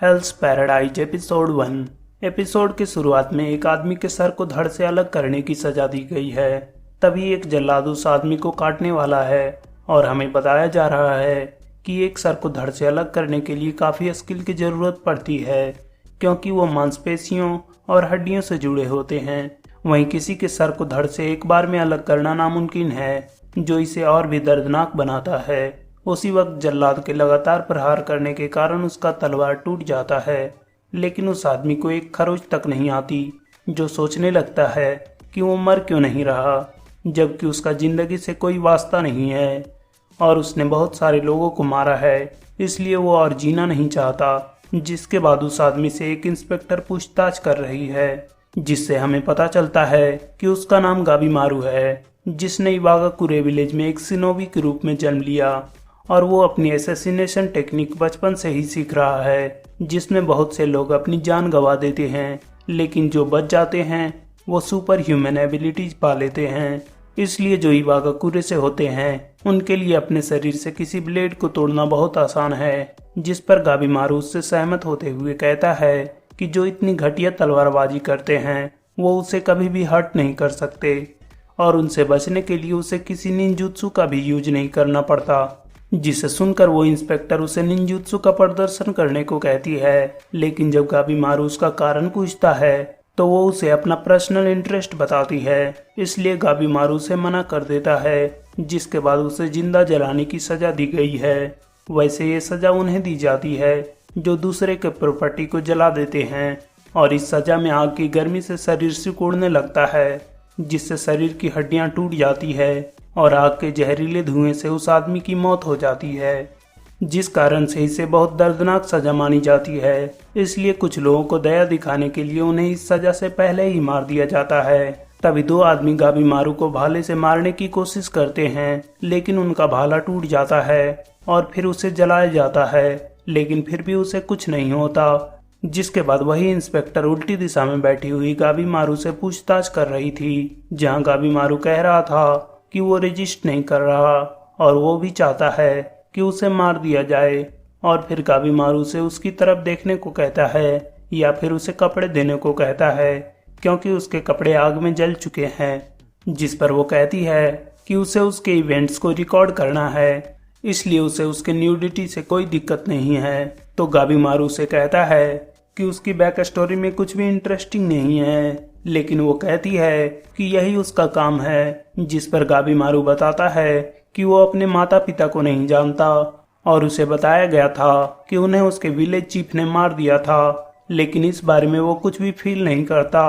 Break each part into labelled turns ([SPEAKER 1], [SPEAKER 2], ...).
[SPEAKER 1] हेल्स paradise episode 1। Episode की शुरुआत में एक आदमी के सर को धड़ से अलग करने की सजा दी गई है। तभी एक जल्लाद उस आदमी को काटने वाला है और हमें बताया जा रहा है कि एक सर को धड़ से अलग करने के लिए काफ़ी स्किल की ज़रूरत पड़ती है, क्योंकि वो मांसपेशियों और हड्डियों से जुड़े होते हैं। वहीं किसी के सर को धड़ से एक बार में अलग करना नामुमकिन है, जो इसे और भी दर्दनाक बनाता है। उसी वक्त जल्लाद के लगातार प्रहार करने के कारण उसका तलवार टूट जाता है, लेकिन उस आदमी को एक खरोच तक नहीं आती, जो सोचने लगता है कि वो मर क्यों नहीं रहा, जबकि उसका जिंदगी से कोई वास्ता नहीं है और उसने बहुत सारे लोगों को मारा है, इसलिए वो और जीना नहीं चाहता। जिसके बाद उस आदमी से एक इंस्पेक्टर पूछताछ कर रही है, जिससे हमें पता चलता है कि उसका नाम गाबीमारू है, जिसने इवागाकुरे विलेज में एक शिनोबी के रूप में जन्म लिया और वो अपनी असैसिनेशन टेक्निक बचपन से ही सीख रहा है, जिसमें बहुत से लोग अपनी जान गंवा देते हैं, लेकिन जो बच जाते हैं वो सुपर ह्यूमन एबिलिटीज पा लेते हैं। इसलिए जो इवागाकुरे से होते हैं उनके लिए अपने शरीर से किसी ब्लेड को तोड़ना बहुत आसान है। जिस पर गाबीमारू उससे सहमत होते हुए कहता है कि जो इतनी घटिया तलवारबाजी करते हैं वो उसे कभी भी हर्ट नहीं कर सकते और उनसे बचने के लिए उसे किसी निंजुत्सु का भी यूज नहीं करना पड़ता। जिसे सुनकर वो इंस्पेक्टर उसे निंजुत्सु का प्रदर्शन करने को कहती है, लेकिन जब गाबीमारू उसका कारण पूछता है तो वो उसे अपना पर्सनल इंटरेस्ट बताती है, इसलिए गाबीमारू उसे मना कर देता है। जिसके बाद उसे जिंदा जलाने की सजा दी गई है। वैसे ये सजा उन्हें दी जाती है जो दूसरे के प्रॉपर्टी को जला देते हैं, और इस सजा में आग की गर्मी से शरीर सिकुड़ने लगता है, जिससे शरीर की हड्डियां टूट जाती है और आग के जहरीले धुएं से उस आदमी की मौत हो जाती है, जिस कारण से इसे बहुत दर्दनाक सजा मानी जाती है। इसलिए कुछ लोगों को दया दिखाने के लिए उन्हें इस सजा से पहले ही मार दिया जाता है। तभी दो आदमी गाबीमारू को भाले से मारने की कोशिश करते हैं, लेकिन उनका भाला टूट जाता है और फिर उसे जलाया जाता है, लेकिन फिर भी उसे कुछ नहीं होता। जिसके बाद वही इंस्पेक्टर उल्टी दिशा में बैठी हुई गाबीमारू से पूछताछ कर रही थी, जहां गाबीमारू कह रहा था कि वो रजिस्ट नहीं कर रहा और वो भी चाहता है कि उसे मार दिया जाए, और फिर गाबीमारू से उसकी तरफ देखने को कहता है या फिर उसे कपड़े देने को कहता है, क्योंकि उसके कपड़े आग में जल चुके हैं। जिस पर वो कहती है कि उसे उसके इवेंट्स को रिकॉर्ड करना है, इसलिए उसे उसके न्यूडिटी से कोई दिक्कत नहीं है। तो गाबीमारू से कहता है कि उसकी बैक स्टोरी में कुछ भी इंटरेस्टिंग नहीं है, लेकिन वो कहती है कि यही उसका काम है। जिस पर गाबीमारू बताता है कि वो अपने माता पिता को नहीं जानता और उसे बताया गया था कि उन्हें उसके विलेज चीफ ने मार दिया था, लेकिन इस बारे में वो कुछ भी फील नहीं करता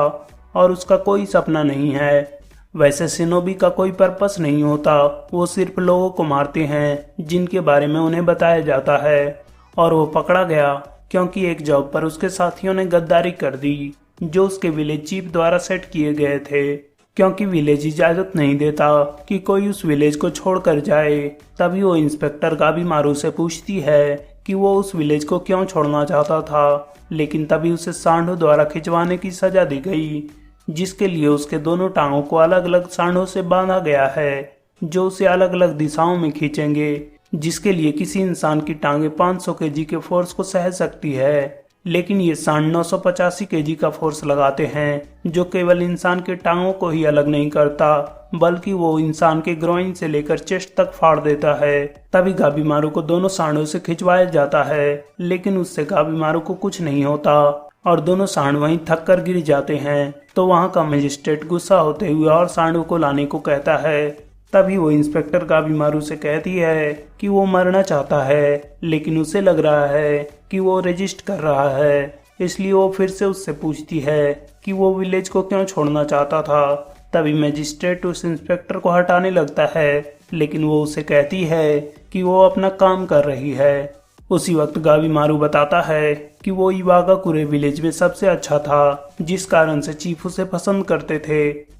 [SPEAKER 1] और उसका कोई सपना नहीं है। वैसे शिनोबी का कोई पर्पस नहीं होता, वो सिर्फ लोगों को मारते हैं जिनके बारे में उन्हें बताया जाता है। और वो पकड़ा गया क्योंकि एक जॉब पर उसके साथियों ने गद्दारी कर दी, जो उसके विलेज चीफ द्वारा सेट किए गए थे, क्योंकि विलेज इजाजत नहीं देता कि कोई उस विलेज को छोड़कर जाए। तभी वो इंस्पेक्टर गाबीमारू से पूछती है कि वो उस विलेज को क्यों छोड़ना चाहता था, लेकिन तभी उसे सांडों द्वारा खिंचवाने की सजा दी गई, जिसके लिए उसके दोनों टांगों को अलग अलग सांडों से बांधा गया है, जो उसे अलग अलग दिशाओं में खींचेंगे, जिसके लिए किसी इंसान की टांगे 500 केजी के फोर्स को सह सकती है, लेकिन ये सांड 985 केजी का फोर्स लगाते हैं, जो केवल इंसान के टांगों को ही अलग नहीं करता, बल्कि वो इंसान के ग्रोइन से लेकर चेस्ट तक फाड़ देता है। तभी गाबीमारू को दोनों सांडों से खिंचवाया जाता है, लेकिन उससे गाबीमारू को कुछ नहीं होता और दोनों सांड वहीं थक कर गिर जाते हैं। तो वहां का मजिस्ट्रेट गुस्सा होते हुए और सांडों को लाने को कहता है। तभी वो इंस्पेक्टर गाबीमारू से कहती है कि वो मरना चाहता है, लेकिन उसे लग रहा है कि वो रजिस्ट कर रहा है, इसलिए वो फिर से उससे पूछती है कि वो विलेज को क्यों छोड़ना चाहता था। तभी मजिस्ट्रेट उस इंस्पेक्टर को हटाने लगता है, लेकिन वो उसे कहती है कि वो अपना काम कर रही है। उसी वक्त गाबीमारू बताता है कि वो इवागाकुरे विलेज में सबसे अच्छा था, जिस कारण से चीफ उसे पसंद करते थे,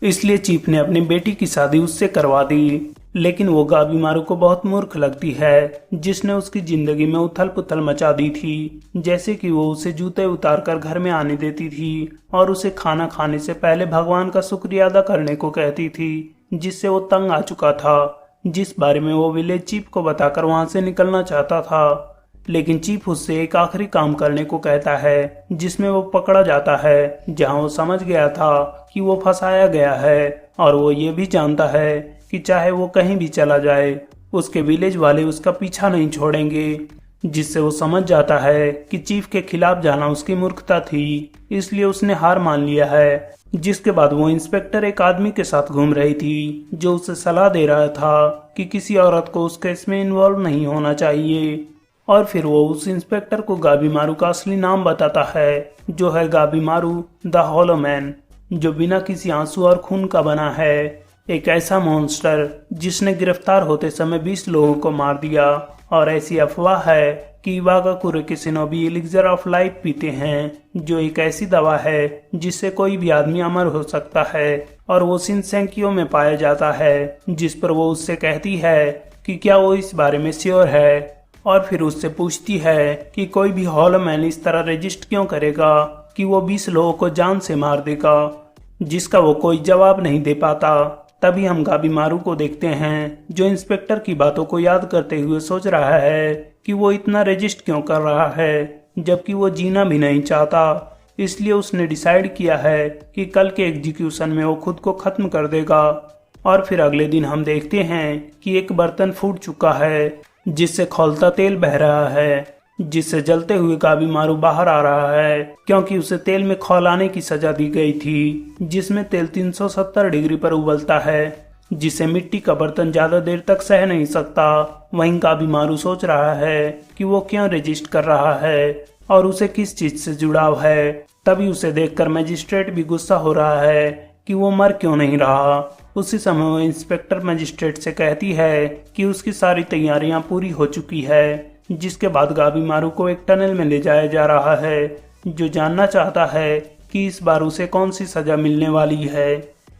[SPEAKER 1] इसलिए चीफ ने अपनी बेटी की शादी उससे करवा दी। लेकिन वो गाबीमारू को बहुत मूर्ख लगती है, जिसने उसकी जिंदगी में उथल पुथल मचा दी थी, जैसे कि वो उसे जूते उतार कर घर में आने देती थी और उसे खाना खाने से पहले भगवान का शुक्रिया अदा करने को कहती थी, जिससे वो तंग आ चुका था, जिस बारे में वो विलेज चीफ को बताकर वहां से निकलना चाहता था। लेकिन चीफ उससे एक आखिरी काम करने को कहता है जिसमें वो पकड़ा जाता है, जहां वो समझ गया था कि वो फंसाया गया है और वो ये भी जानता है कि चाहे वो कहीं भी चला जाए उसके विलेज वाले उसका पीछा नहीं छोड़ेंगे। जिससे वो समझ जाता है कि चीफ के खिलाफ जाना उसकी मूर्खता थी, इसलिए उसने हार मान लिया है। जिसके बाद वो इंस्पेक्टर एक आदमी के साथ घूम रही थी जो उसे सलाह दे रहा था कि किसी औरत को उस केस में इन्वॉल्व नहीं होना चाहिए। और फिर वो उस इंस्पेक्टर को गाबीमारू का असली नाम बताता है, जो है गाबीमारू द हॉलो मैन, जो बिना किसी आंसू और खून का बना है। एक ऐसा मॉन्स्टर जिसने गिरफ्तार होते समय 20 लोगों को मार दिया। और ऐसी अफवाह है कि इवागाकुरे के शिनोबी एलिक्सर ऑफ लाइफ पीते हैं, जो एक ऐसी दवा है जिससे कोई भी आदमी अमर हो सकता है। और वो शिनसेंकियो में पाया जाता है, जिस पर वो उससे कहती है कि क्या वो इस बारे में श्योर है। और फिर उससे पूछती है कि कोई भी हॉलो मैन इस तरह रजिस्ट क्यों करेगा कि वो 20 लोगों को जान से मार देगा, जिसका वो कोई जवाब नहीं दे पाता। तभी हम गाबीमारू को देखते हैं, जो इंस्पेक्टर की बातों को याद करते हुए सोच रहा है कि वो इतना रजिस्ट क्यों कर रहा है, जबकि वो जीना भी नहीं चाहता। इसलिए उसने डिसाइड किया है कि कल के एग्जीक्यूशन में वो खुद को खत्म कर देगा। और फिर अगले दिन हम देखते हैं कि एक बर्तन फूट चुका है, जिससे खौलता तेल बह रहा है, जिससे जलते हुए गाबीमारू बाहर आ रहा है, क्योंकि उसे तेल में खौलाने की सजा दी गई थी, जिसमें तेल 370 डिग्री पर उबलता है, जिसे मिट्टी का बर्तन ज्यादा देर तक सह नहीं सकता। वहीं गाबीमारू सोच रहा है कि वो क्यों रजिस्ट कर रहा है और उसे किस चीज से जुड़ाव है। तभी उसे देखकर मजिस्ट्रेट भी गुस्सा हो रहा है कि वो मर क्यों नहीं रहा। उसी समय वो इंस्पेक्टर मजिस्ट्रेट से कहती है कि उसकी सारी तैयारियां पूरी हो चुकी है। जिसके बाद गाबीमारू को एक टनल में ले जाया जा रहा है, जो जानना चाहता है कि इस बार उसे कौन सी सजा मिलने वाली है,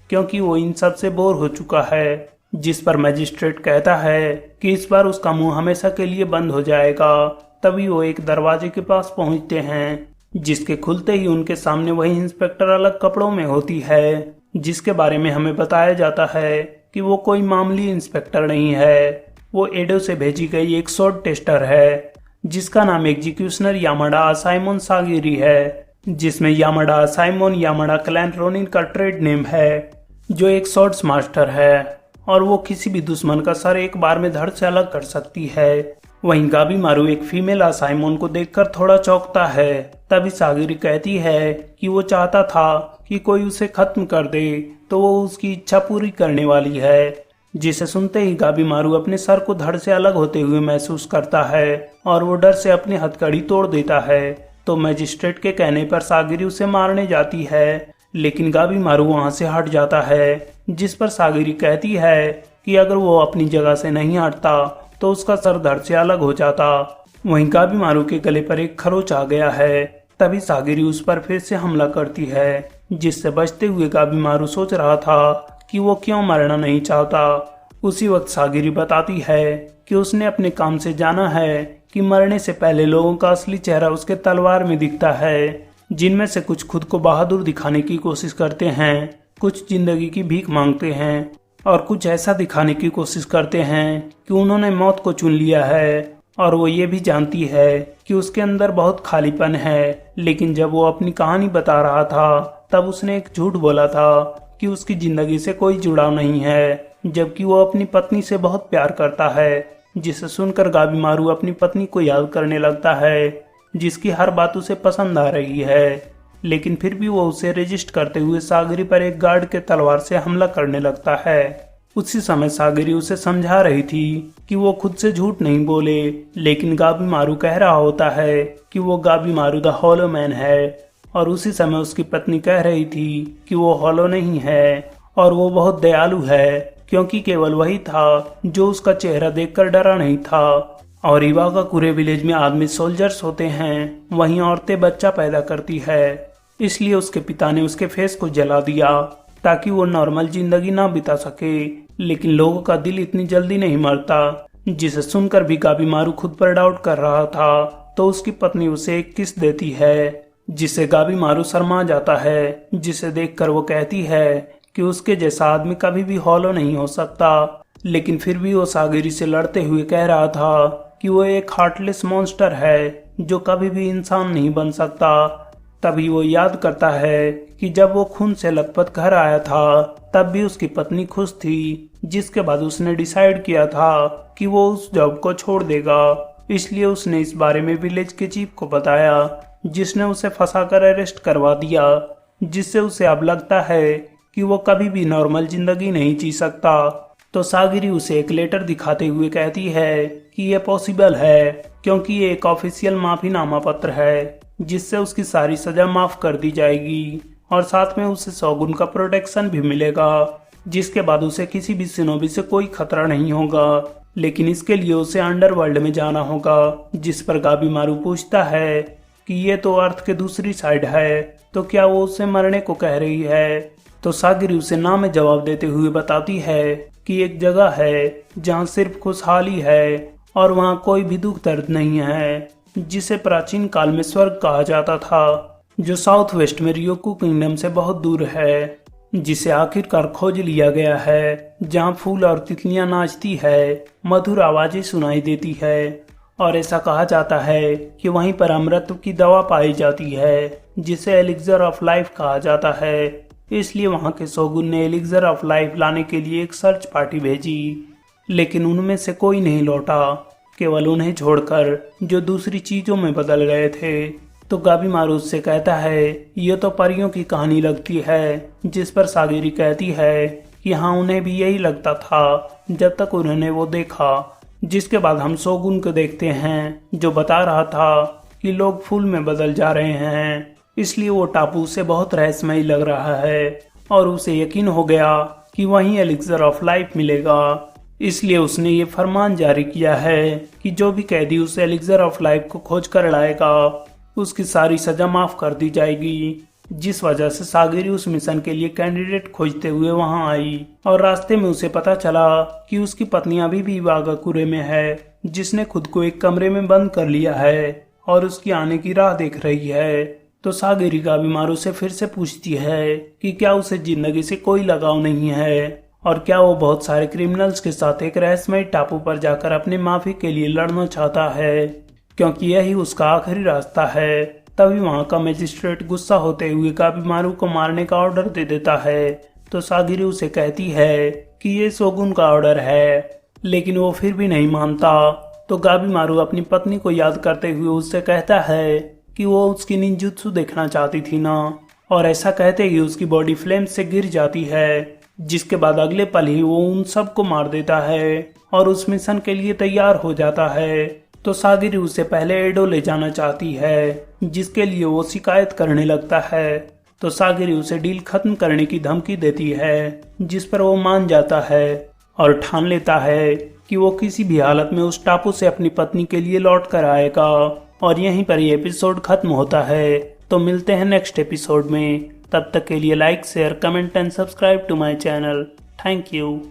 [SPEAKER 1] क्योंकि वो इन सब से बोर हो चुका है। जिस पर मजिस्ट्रेट कहता है कि इस बार उसका मुंह हमेशा के लिए बंद हो जाएगा। तभी वो एक दरवाजे के पास पहुंचते हैं, जिसके खुलते ही उनके सामने वही इंस्पेक्टर अलग कपड़ों में होती है, जिसके बारे में हमें बताया जाता है कि वो कोई मामूली इंस्पेक्टर नहीं है। वो एडो से भेजी गई एक स्वॉर्ड टेस्टर है, जिसका नाम एग्जीक्यूशनर यामाडा साइमन सागिरी है, जिसमें Yamada Simon Yamada clan Ronin का ट्रेड नेम है, जो एक स्वॉर्ड्स मास्टर है और वो किसी भी दुश्मन का सर एक बार में धड़ से अलग कर सकती है। वहीं गाबीमारू एक फीमेल असाइमन को देखकर थोड़ा चौंकता है। तभी सागिरी कहती है कि वो चाहता था कि कोई उसे खत्म कर दे, तो वो उसकी इच्छा पूरी करने वाली है। जिसे सुनते ही गाबीमारू अपने सर को धड़ से अलग होते हुए महसूस करता है और वो डर से अपनी हथकड़ी तोड़ देता है। तो मजिस्ट्रेट के कहने पर सागिरी उसे मारने जाती है, लेकिन गाबीमारू वहां से हट जाता है। जिस पर सागिरी कहती है कि अगर वो अपनी जगह से नहीं हटता तो उसका सर धड़ से अलग हो जाता। वहीं गाबीमारू के गले पर एक खरोच आ गया है। तभी सागिरी उस पर फिर से हमला करती है, जिससे बचते हुए गाबीमारू सोच रहा था कि वो क्यों मरना नहीं चाहता। उसी वक्त सागिरी बताती है कि उसने अपने काम से जाना है कि मरने से पहले लोगों का असली चेहरा उसके तलवार में दिखता है, जिनमें से कुछ खुद को बहादुर दिखाने की कोशिश करते हैं, कुछ जिंदगी की भीख मांगते हैं और कुछ ऐसा दिखाने की कोशिश करते हैं कि उन्होंने मौत को चुन लिया है। और वो ये भी जानती है कि उसके अंदर बहुत खालीपन है। लेकिन जब वो अपनी कहानी बता रहा था तब उसने एक झूठ बोला था कि उसकी जिंदगी से कोई जुड़ाव नहीं है, जबकि वो अपनी पत्नी से बहुत प्यार करता है। जिसे सुनकर गाबीमारू अपनी पत्नी को याद करने लगता है, जिसकी हर बात उसे पसंद आ रही है। लेकिन फिर भी वो उसे रजिस्ट करते हुए सागरी पर एक गार्ड के तलवार से हमला करने लगता है। उसी समय सागरी उसे समझा रही थी कि वो खुद से झूठ नहीं बोले, लेकिन गाबीमारू कह रहा होता है कि वो गाबीमारू द हॉलो मैन है। और उसी समय उसकी पत्नी कह रही थी कि वो हॉलो नहीं है और वो बहुत दयालु है, क्योंकि केवल वही था जो उसका चेहरा देखकर डरा नहीं था। और इवागाकुरे विलेज में आदमी सोल्जर्स होते हैं, वहीं औरतें बच्चा पैदा करती है। इसलिए उसके पिता ने उसके फेस को जला दिया ताकि वो नॉर्मल जिंदगी ना बिता सके। लेकिन लोगों का दिल इतनी जल्दी नहीं मरता। जिसे सुनकर भी गाबीमारू खुद पर डाउट कर रहा था, तो उसकी पत्नी उसे एक किस देती है, जिसे गाबीमारू शर्मा जाता है। जिसे देखकर वो कहती है कि उसके जैसा आदमी कभी भी हॉलो नहीं हो सकता। लेकिन फिर भी वो सागिरी से लड़ते हुए कह रहा था कि वो एक हार्टलेस मॉन्स्टर है जो कभी भी इंसान नहीं बन सकता। तभी वो याद करता है कि जब वो खून से लथपथ घर आया था तब भी उसकी पत्नी खुश थी, जिसके बाद उसने डिसाइड किया था कि वो उस जॉब को छोड़ देगा। इसलिए उसने इस बारे में विलेज के चीफ को बताया, जिसने उसे फंसाकर अरेस्ट करवा दिया, जिससे उसे अब लगता है कि वो कभी भी नॉर्मल जिंदगी नहीं जी सकता। तो सागिरी उसे एक लेटर दिखाते हुए कहती है कि ये पॉसिबल है क्योंकि ये एक ऑफिशियल माफीनामा पत्र है जिससे उसकी सारी सजा माफ कर दी जाएगी और साथ में उसे शोगुन का प्रोटेक्शन भी मिलेगा, जिसके बाद उसे किसी भी शिनोबी से कोई खतरा नहीं होगा। लेकिन इसके लिए उसे अंडरवर्ल्ड में जाना होगा, जिस पर गाबीमारू पूछता है कि ये तो अर्थ के दूसरी साइड है, तो क्या वो उसे मरने को कह रही है। तो सागिरी उसे ना में जवाब देते हुए बताती है कि एक जगह है जहाँ सिर्फ खुशहाली है और वहाँ कोई भी दुख दर्द नहीं है, जिसे प्राचीन काल में स्वर्ग कहा जाता था, जो साउथ वेस्ट में रियोकू किंगडम से बहुत दूर है, जिसे आखिरकार खोज लिया गया है, जहाँ फूल और तितलियां नाचती है, मधुर आवाजें सुनाई देती है और ऐसा कहा जाता है कि वहीं पर अमृत की दवा पाई जाती है, जिसे एलिक्सर ऑफ लाइफ कहा जाता है। इसलिए वहां के शोगुन ने एलिक्सर ऑफ लाइफ लाने के लिए एक सर्च पार्टी भेजी, लेकिन उनमें से कोई नहीं लौटा, केवल उन्हें छोड़कर जो दूसरी चीजों में बदल गए थे। तो गाबीमारू उससे कहता है ये तो परियों की कहानी लगती है, जिस पर सागिरी कहती है कि हाँ उन्हें भी यही लगता था जब तक उन्होंने वो देखा। जिसके बाद हम शोगुन को देखते हैं जो बता रहा था कि लोग फूल में बदल जा रहे हैं, इसलिए वो टापू उसे बहुत रहस्यमयी लग रहा है और उसे यकीन हो गया कि वहीं एलिक्सर ऑफ लाइफ मिलेगा। इसलिए उसने ये फरमान जारी किया है कि जो भी कैदी उस एलिक्सर ऑफ लाइफ को खोज कर लाएगा उसकी सारी सजा माफ कर दी जाएगी। जिस वजह से सागिरी उस मिशन के लिए कैंडिडेट खोजते हुए वहां आई और रास्ते में उसे पता चला कि उसकी पत्नी अभी भी इवागाकुरे में है, जिसने खुद को एक कमरे में बंद कर लिया है और उसकी आने की राह देख रही है। तो सागिरी गाबीमारू से फिर से पूछती है कि क्या उसे जिंदगी से कोई लगाव नहीं है और क्या वो बहुत सारे क्रिमिनल्स के साथ एक रहस्यमय टापू पर जाकर अपने माफी के लिए लड़ना चाहता है, क्योंकि यही उसका आखिरी रास्ता है। तभी वहां का मजिस्ट्रेट गुस्सा होते हुए गाबीमारू को मारने का ऑर्डर दे देता है। तो सागिरी उसे कहती है कि ये शोगुन का ऑर्डर है, लेकिन वो फिर भी नहीं मानता। तो गाबीमारू अपनी पत्नी को याद करते हुए उससे कहता है कि वो उसकी निंजुत्सु देखना चाहती थी ना, और ऐसा कहते ही उसकी बॉडी फ्लेम से गिर जाती है, जिसके बाद अगले पल ही वो उन सबको मार देता है और उस मिशन के लिए तैयार हो जाता है। तो सागिरी उसे पहले एडो ले जाना चाहती है, जिसके लिए वो शिकायत करने लगता है। तो सागिरी उसे डील खत्म करने की धमकी देती है, जिस पर वो मान जाता है और ठान लेता है कि वो किसी भी हालत में उस टापू से अपनी पत्नी के लिए लौट कर आएगा। और यहीं पर ये एपिसोड खत्म होता है। तो मिलते हैं नेक्स्ट एपिसोड में, तब तक के लिए like share comment and subscribe to my channel. Thank you.